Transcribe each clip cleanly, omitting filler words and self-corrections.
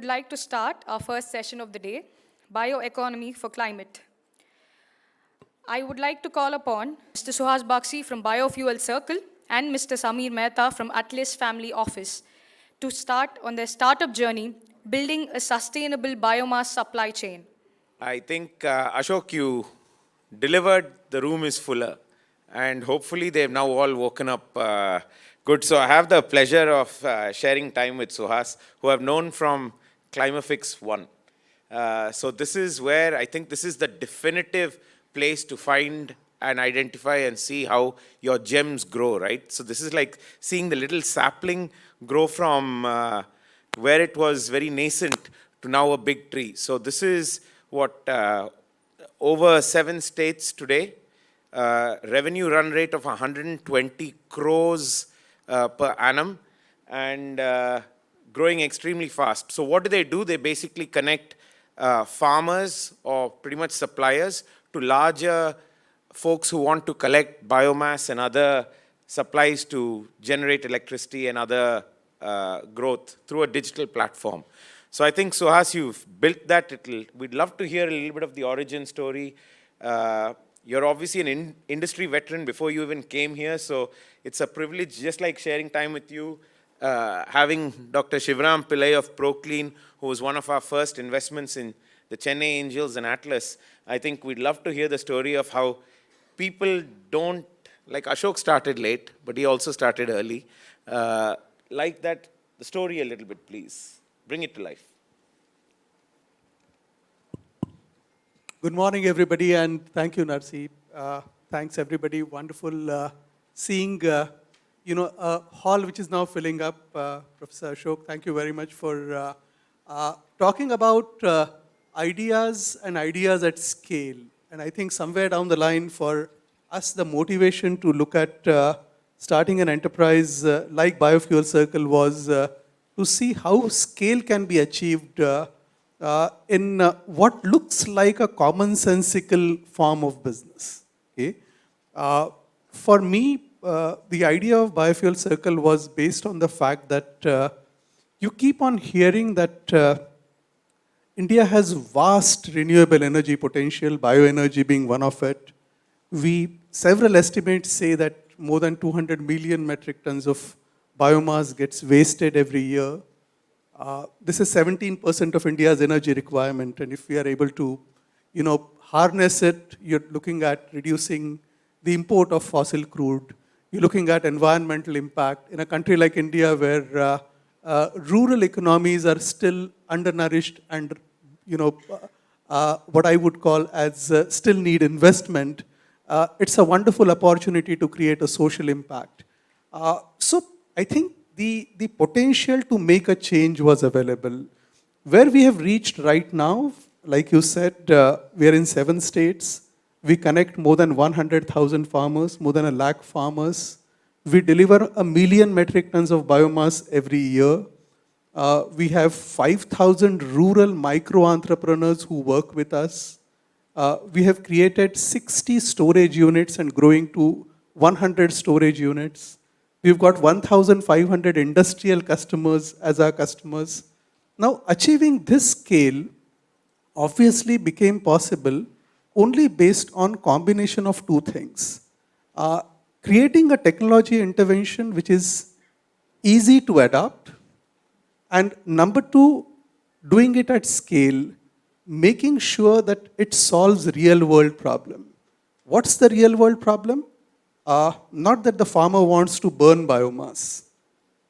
would like to start our first session of the day, Bioeconomy for Climate. I would like to call upon Mr. Suhas Bakshi from Biofuel Circle and Mr. Samir Mehta from Atlas Family Office to start on their startup journey, building a sustainable biomass supply chain. I think, Ashok, you delivered The Room is Fuller. And hopefully they've now all woken up good. So I have the pleasure of sharing time with Suhas, who I've known from Climafix 1. So this is where I think this is the definitive place to find and identify and see how your gems grow, right? So this is like seeing the little sapling grow from where it was very nascent to now a big tree. So this is what, over 7 states today, revenue run rate of 120 crores per annum, and growing extremely fast. So what do? They basically connect farmers or pretty much suppliers to larger folks who want to collect biomass and other supplies to generate electricity and other growth through a digital platform. So I think, Suhas, you've built that. We'd love to hear a little bit of the origin story. You're obviously an industry veteran before you even came here, so it's a privilege, just like sharing time with you, having Dr. Shivram Pillai of ProClean, who was one of our first investments in the Chennai Angels and Atlas. I think we'd love to hear the story of how people don't, like Ashok started late, but he also started early. Like that, the story a little bit, please. Bring it to life. Good morning, everybody, and thank you, Narsi. Thanks, everybody. Wonderful seeing, a hall which is now filling up. Professor Ashok, thank you very much for talking about ideas and ideas at scale. And I think somewhere down the line for us, the motivation to look at starting an enterprise like Biofuel Circle was to see how scale can be achieved in what looks like a commonsensical form of business. Okay? For me, the idea of Biofuel Circle was based on the fact that you keep on hearing that India has vast renewable energy potential, bioenergy being one of it. Several estimates say that more than 200 million metric tons of biomass gets wasted every year. This is 17% of India's energy requirement, and if we are able to, harness it, you're looking at reducing the import of fossil crude. You're looking at environmental impact in a country like India, where rural economies are still undernourished and, what I would call as still need investment. It's a wonderful opportunity to create a social impact. So I think the potential to make a change was available. Where we have reached right now, like you said, we are in 7 states. We connect more than 100,000 farmers, more than 1 lakh farmers. We deliver 1 million metric tons of biomass every year. We have 5,000 rural micro-entrepreneurs who work with us. We have created 60 storage units and growing to 100 storage units. We've got 1,500 industrial customers as our customers. Now, achieving this scale obviously became possible only based on combination of 2 things. Creating a technology intervention which is easy to adopt, and number 2, doing it at scale, making sure that it solves real-world problem. What's the real-world problem? Not that the farmer wants to burn biomass.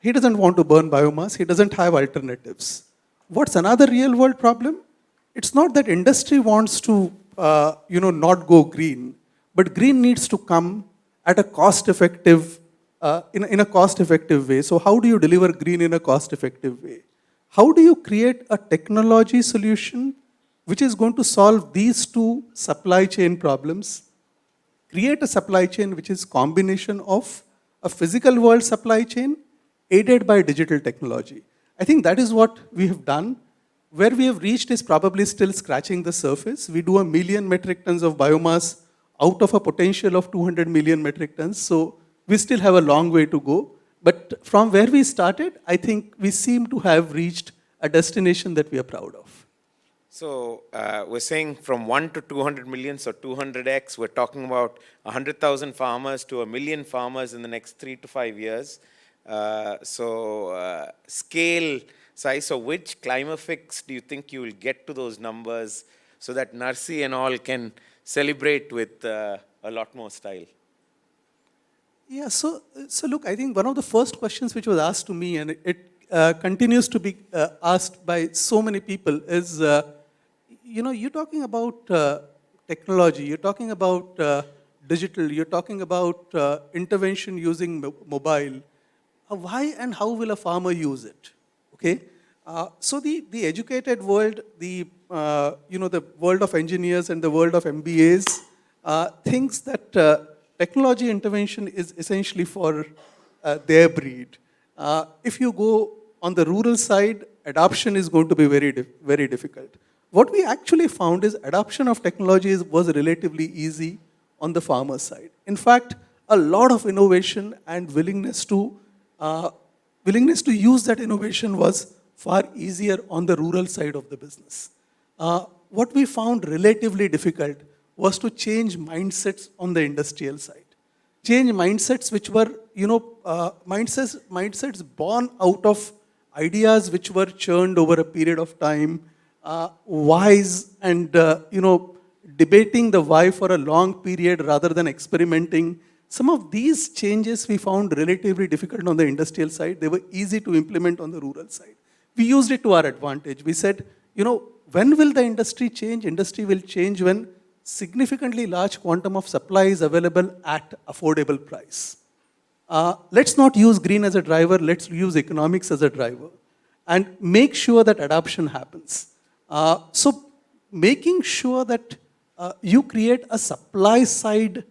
He doesn't want to burn biomass. He doesn't have alternatives. What's another real-world problem? It's not that industry wants to, not go green, but green needs to come at a cost-effective, in a cost-effective way. So how do you deliver green in a cost-effective way? How do you create a technology solution which is going to solve these 2 supply chain problems? Create a supply chain which is combination of a physical world supply chain aided by digital technology. I think that is what we have done. Where we have reached is probably still scratching the surface. We do 1 million metric tons of biomass out of a potential of 200 million metric tons. So we still have a long way to go. But from where we started, I think we seem to have reached a destination that we are proud of. So we're saying from 1 to 200 million, so 200x, we're talking about 100,000 farmers to 1 million farmers in the next 3 to 5 years. Scale, size, so which Climafix do you think you will get to those numbers so that Narsi and all can celebrate with a lot more style? Yeah, so look, I think one of the first questions which was asked to me, and it continues to be asked by so many people, is, you're talking about technology, you're talking about digital, you're talking about intervention using mobile. Why and how will a farmer use it? Okay, so the educated world, the world of engineers and the world of MBAs thinks that technology intervention is essentially for their breed. If you go on the rural side, adoption is going to be very difficult. What we actually found is adoption of technology was relatively easy on the farmer side. In fact, a lot of innovation and willingness to use that innovation was far easier on the rural side of the business. What we found relatively difficult was to change mindsets on the industrial side. Change mindsets which were, mindsets born out of ideas which were churned over a period of time, whys and, debating the why for a long period rather than experimenting. Some of these changes we found relatively difficult on the industrial side. They were easy to implement on the rural side. We used it to our advantage. We said, when will the industry change? Industry will change when significantly large quantum of supply is available at affordable price. Let's not use green as a driver, let's use economics as a driver and make sure that adoption happens. So making sure that you create a supply side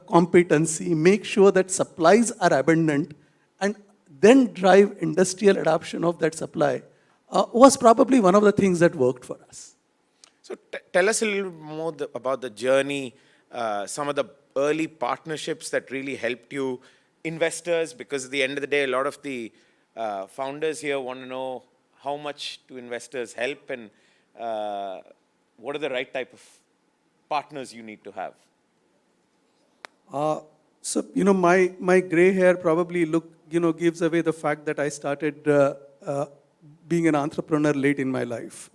competency, make sure that supplies are abundant and then drive industrial adoption of that supply was probably one of the things that worked for us. So tell us a little more about the journey, some of the early partnerships that really helped you, investors, because at the end of the day, a lot of the founders here want to know how much do investors help and what are the right type of partners you need to have. My gray hair probably gives away the fact that I started being an entrepreneur late in my life.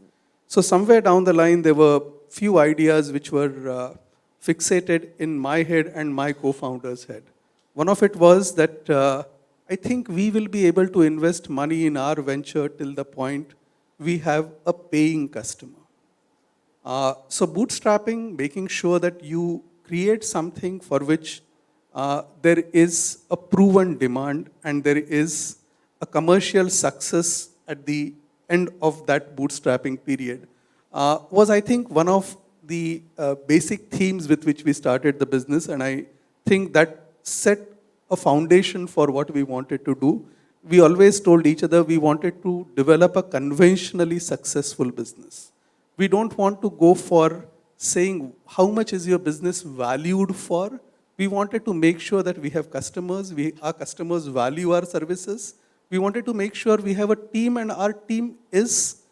So somewhere down the line, there were few ideas which were fixated in my head and my co-founder's head. One of it was that I think we will be able to invest money in our venture till the point we have a paying customer. So bootstrapping, making sure that you create something for which there is a proven demand and there is a commercial success at the end of that bootstrapping period was, I think, one of the basic themes with which we started the business, and I think that set a foundation for what we wanted to do. We always told each other we wanted to develop a conventionally successful business. We don't want to go for saying how much is your business valued for. We wanted to make sure that we have customers, our customers value our services. We wanted to make sure we have a team and our team is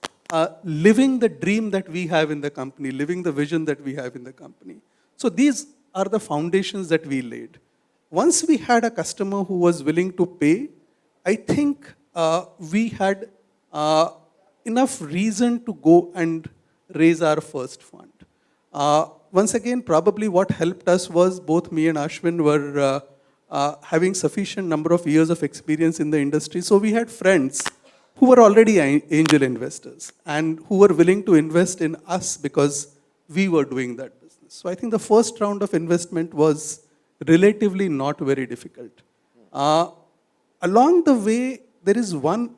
living the dream that we have in the company, living the vision that we have in the company. So these are the foundations that we laid. Once we had a customer who was willing to pay, I think we had enough reason to go and raise our first fund. Once again, probably what helped us was both me and Ashwin were having sufficient number of years of experience in the industry. So we had friends who were already angel investors and who were willing to invest in us because we were doing that business. So I think the first round of investment was relatively not very difficult. Along the way, there is one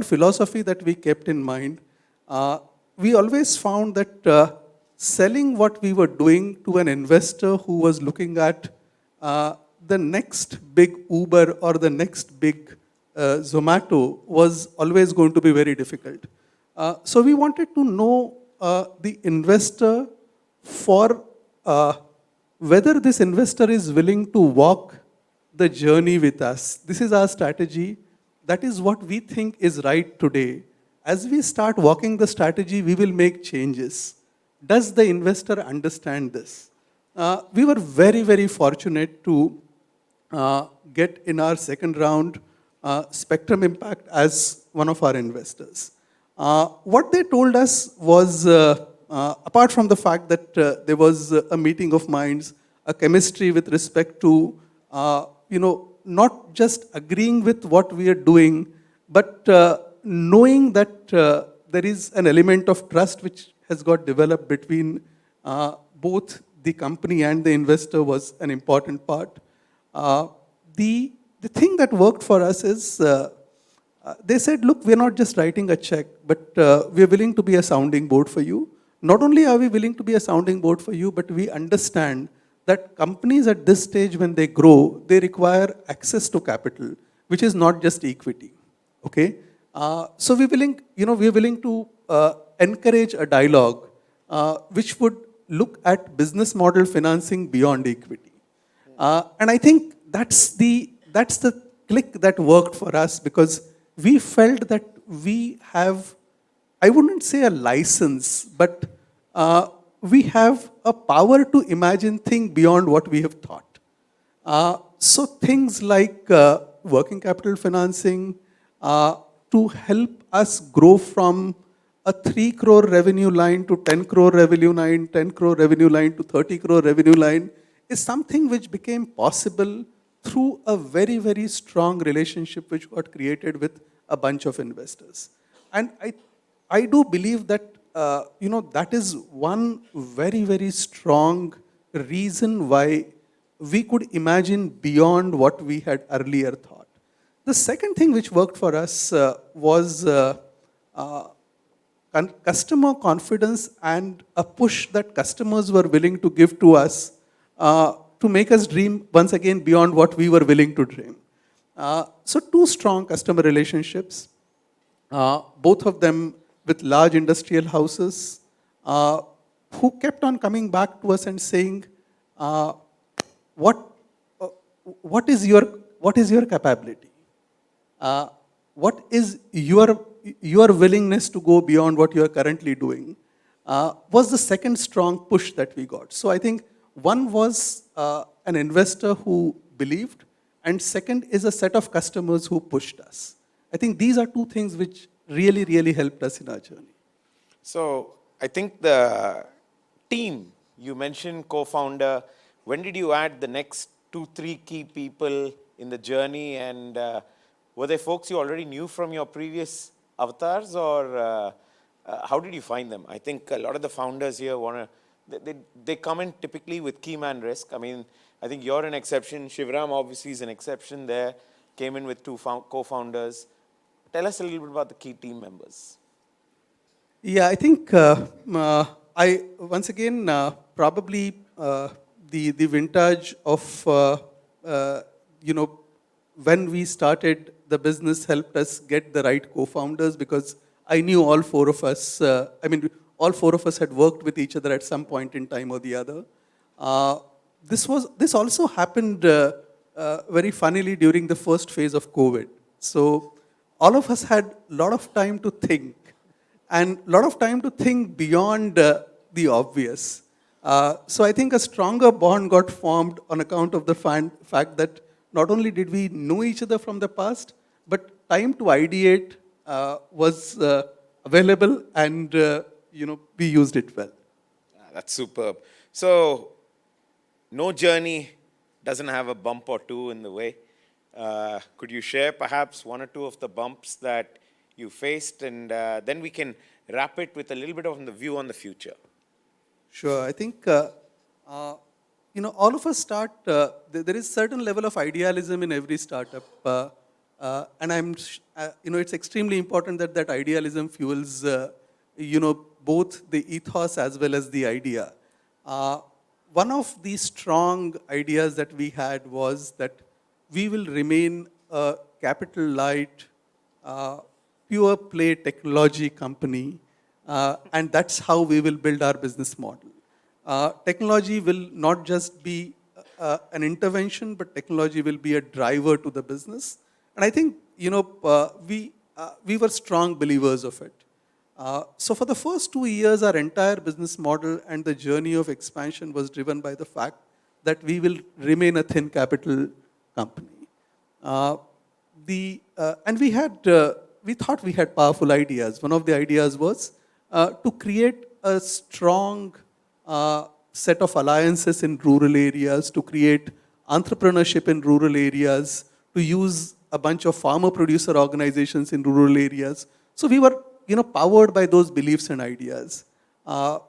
philosophy that we kept in mind. We always found that selling what we were doing to an investor who was looking at the next big Uber or the next big Zomato was always going to be very difficult. So we wanted to know the investor for whether this investor is willing to walk the journey with us. This is our strategy, that is what we think is right today. As we start walking the strategy, we will make changes. Does the investor understand this? We were very, very fortunate to get in our second round Spectrum Impact as one of our investors. What they told us was, apart from the fact that there was a meeting of minds, a chemistry with respect to, not just agreeing with what we are doing, but knowing that there is an element of trust which has got developed between both the company and the investor was an important part. The thing that worked for us is they said, look, we're not just writing a check, but we're willing to be a sounding board for you. Not only are we willing to be a sounding board for you, but we understand that companies at this stage, when they grow, they require access to capital, which is not just equity. Okay? So we're willing to encourage a dialogue which would look at business model financing beyond equity. And I think that's the click that worked for us, because we felt that we have, I wouldn't say a license, but we have a power to imagine things beyond what we have thought. So things like working capital financing to help us grow from a 3 crore revenue line to 10 crore revenue line, 10 crore revenue line to 30 crore revenue line is something which became possible through a very, very strong relationship which got created with a bunch of investors. And I do believe that, that is one very, very strong reason why we could imagine beyond what we had earlier thought. The second thing which worked for us was customer confidence and a push that customers were willing to give to us to make us dream once again beyond what we were willing to dream. So two strong customer relationships, both of them with large industrial houses, who kept on coming back to us and saying, what is your capability? What is your willingness to go beyond what you are currently doing? Was the second strong push that we got. So I think one was an investor who believed, and second is a set of customers who pushed us. I think these are two things which really, really helped us in our journey. So I think the team, you mentioned co-founder. When did you add the next 2-3 key people in the journey, and were they folks you already knew from your previous avatars, or how did you find them? I think a lot of the founders here they come in typically with key man risk. I mean, I think you're an exception. Shivram obviously is an exception there. Came in with 2 co-founders. Tell us a little bit about the key team members. Yeah, I think I once again probably the vintage of when we started the business helped us get the right co-founders, because I knew all 4 of us. All 4 of us had worked with each other at some point in time or the other. This also happened very funnily during the first phase of COVID. So all of us had a lot of time to think, and a lot of time to think beyond the obvious. So I think a stronger bond got formed on account of the fact that not only did we know each other from the past, but time to ideate was available, and we used it well. That's superb. So no journey doesn't have a bump or two in the way. Could you share perhaps 1 or 2 of the bumps that you faced, and then we can wrap it with a little bit of the view on the future? Sure. I think, all of us start, there is certain level of idealism in every startup. And it's extremely important that that idealism fuels, both the ethos as well as the idea. One of the strong ideas that we had was that we will remain a capital light, pure play technology company, and that's how we will build our business model. Technology will not just be an intervention, but technology will be a driver to the business. And I think, we were strong believers of it. So for the first 2 years, our entire business model and the journey of expansion was driven by the fact that we will remain a thin capital company. And we thought we had powerful ideas. One of the ideas was to create a strong set of alliances in rural areas, to create entrepreneurship in rural areas, to use a bunch of farmer producer organizations in rural areas. So we were, powered by those beliefs and ideas. I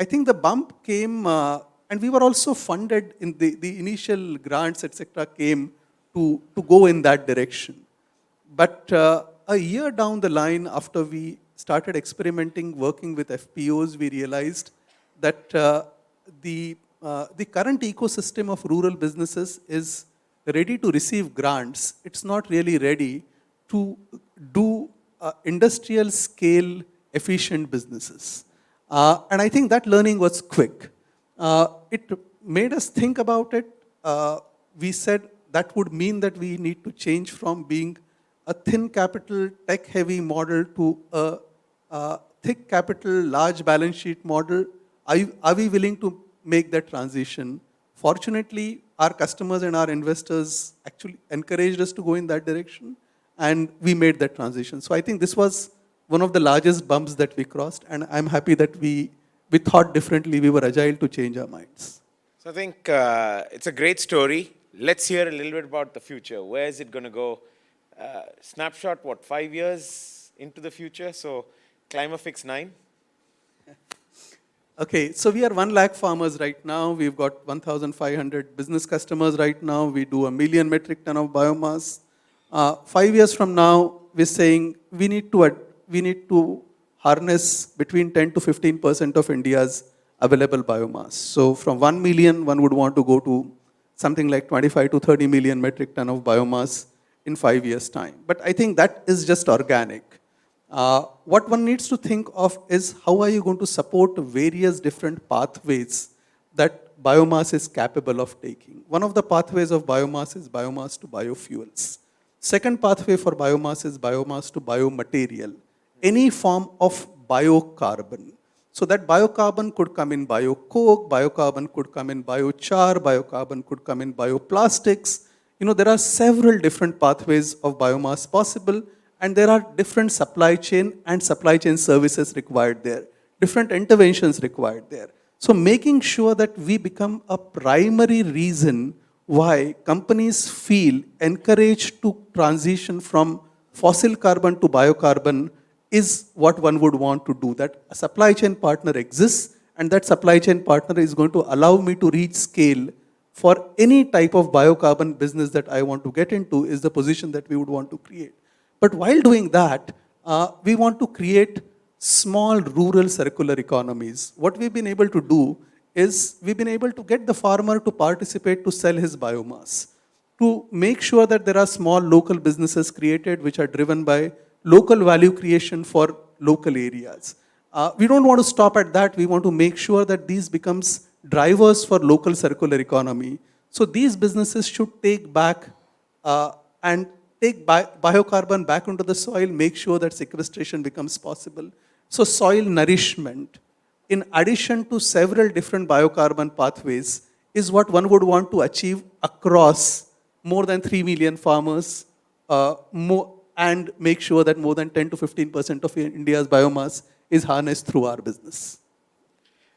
think the bump came, and we were also funded in the initial grants, etc., came to go in that direction. But a year down the line, after we started experimenting, working with FPOs, we realized that the current ecosystem of rural businesses is ready to receive grants. It's not really ready to do industrial scale efficient businesses. And I think that learning was quick. It made us think about it. We said that would mean that we need to change from being a thin capital, tech heavy model to a thick capital, large balance sheet model. Are we willing to make that transition? Fortunately, our customers and our investors actually encouraged us to go in that direction, and we made that transition. So I think this was one of the largest bumps that we crossed, and I'm happy that we thought differently, we were agile to change our minds. So I think it's a great story. Let's hear a little bit about the future. Where is it going to go? Snapshot, 5 years into the future? So Climafix 9? Okay, so we are 1 lakh farmers right now. We've got 1,500 business customers right now. We do 1 million metric ton of biomass. 5 years from now, we're saying we need to harness between 10 to 15% of India's available biomass. So from 1 million, one would want to go to something like 25 to 30 million metric ton of biomass in 5 years' time. But I think that is just organic. What one needs to think of is how are you going to support various different pathways that biomass is capable of taking. One of the pathways of biomass is biomass to biofuels. Second pathway for biomass is biomass to biomaterial, any form of biocarbon. So that biocarbon could come in biocoke, biocarbon could come in biochar, biocarbon could come in bioplastics. There are several different pathways of biomass possible, and there are different supply chain and supply chain services required there, different interventions required there. So making sure that we become a primary reason why companies feel encouraged to transition from fossil carbon to biocarbon is what one would want to do. That a supply chain partner exists, and that supply chain partner is going to allow me to reach scale for any type of biocarbon business that I want to get into, is the position that we would want to create. But while doing that, we want to create small rural circular economies. What we've been able to do is we've been able to get the farmer to participate to sell his biomass, to make sure that there are small local businesses created which are driven by local value creation for local areas. We don't want to stop at that. We want to make sure that these becomes drivers for local circular economy. So these businesses should take back and take biocarbon back into the soil, make sure that sequestration becomes possible. So soil nourishment, in addition to several different biocarbon pathways, is what one would want to achieve across more than 3 million farmers, and make sure that more than 10 to 15% of India's biomass is harnessed through our business.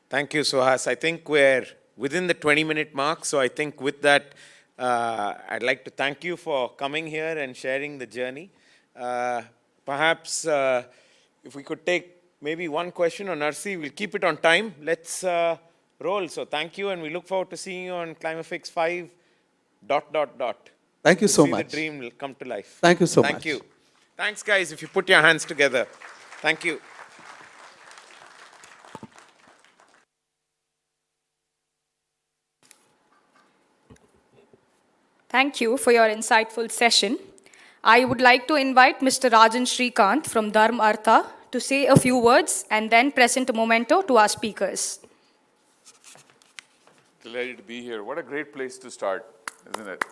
Thank you, Suhas. I think we're within the 20-minute mark. So I think with that, I'd like to thank you for coming here and sharing the journey. Perhaps if we could take maybe one question on Narsi, we'll keep it on time. Let's roll. So thank you, and we look forward to seeing you on Climafix 5. Thank you so see much. The dream will come to life. Thank you so much. Thank you. Thanks, guys. If you put your hands together. Thank you. Thank you for your insightful session. I would like to invite Mr. Rajan Srikanth from Dharma Artha to say a few words and then present a memento to our speakers. Delighted to be here. What a great place to start, isn't it?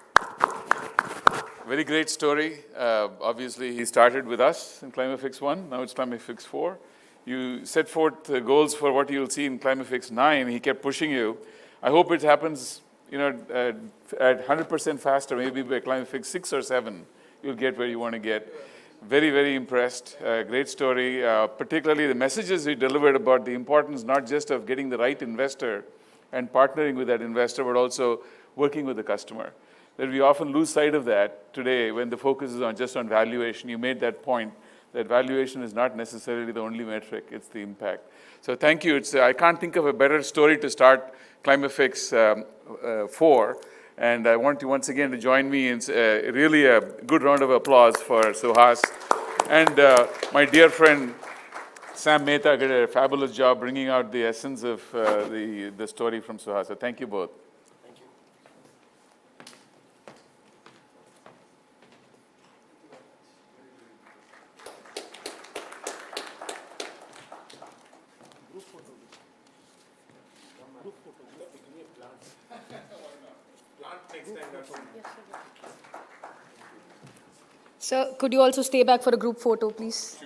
Very great story. Obviously, he started with us in Climafix 1, now it's Climafix 4. You set forth the goals for what you'll see in Climafix 9. He kept pushing you. I hope it happens, at 100% faster, maybe by Climafix 6 or 7, you'll get where you want to get. Very, very impressed. Great story. Particularly the messages he delivered about the importance not just of getting the right investor and partnering with that investor, but also working with the customer. That we often lose sight of that today when the focus is just on valuation. You made that point, that valuation is not necessarily the only metric, it's the impact. So thank you. I can't think of a better story to start Climafix 4. And I want you once again to join me in really a good round of applause for Suhas. And my dear friend, Sam Mehta did a fabulous job bringing out the essence of the story from Suhas. So thank you both. Sir, could you also stay back for a group photo, please?